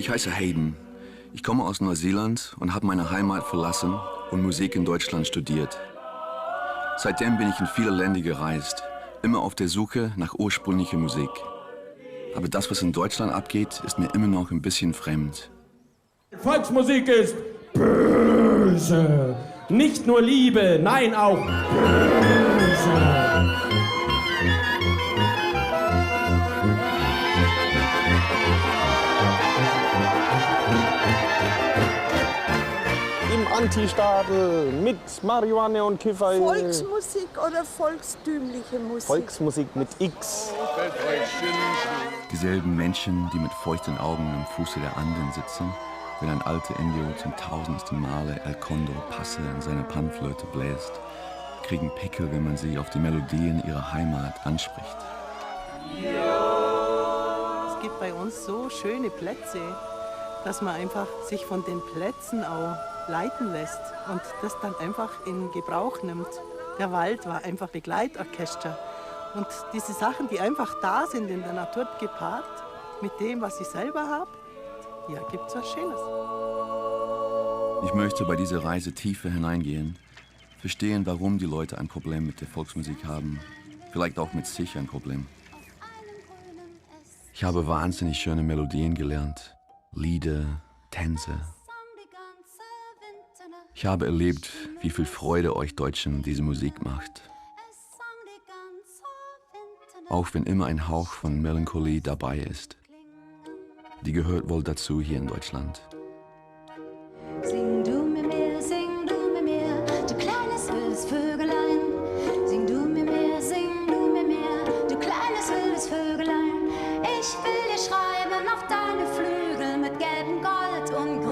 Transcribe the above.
Ich heiße Hayden. Ich komme aus Neuseeland und habe meine Heimat verlassen und Musik in Deutschland studiert. Seitdem bin ich in viele Länder gereist, immer auf der Suche nach ursprünglicher Musik. Aber das, was in Deutschland abgeht, ist mir immer noch ein bisschen fremd. Volksmusik ist böse. Nicht nur Liebe, nein, auch böse. Im Antistadel mit Marihuana und Kiffer. Volksmusik oder volkstümliche Musik? Volksmusik mit X. Dieselben Menschen, die mit feuchten Augen am Fuße der Anden sitzen, wenn ein alter Indio zum tausendsten Male El Condor Passe in seine Panflöte bläst, kriegen Pickel, wenn man sie auf die Melodien ihrer Heimat anspricht. Es gibt bei uns so schöne Plätze, dass man einfach sich von den Plätzen auch leiten lässt und das dann einfach in Gebrauch nimmt. Der Wald war einfach Begleitorchester. Und diese Sachen, die einfach da sind, in der Natur gepaart, mit dem, was ich selber habe, ja, gibt's was Schönes. Ich möchte bei dieser Reise tiefer hineingehen, verstehen, warum die Leute ein Problem mit der Volksmusik haben, vielleicht auch mit sich ein Problem. Ich habe wahnsinnig schöne Melodien gelernt, Lieder, Tänze. Ich habe erlebt, wie viel Freude euch Deutschen diese Musik macht. Auch wenn immer ein Hauch von Melancholie dabei ist. Die gehört wohl dazu hier in Deutschland. Sing du mir mehr, du kleines wildes Vögelein. Sing du mir mehr, du kleines wildes Vögelein. Ich will dir schreiben auf deine Flügel mit gelbem Gold und Grün.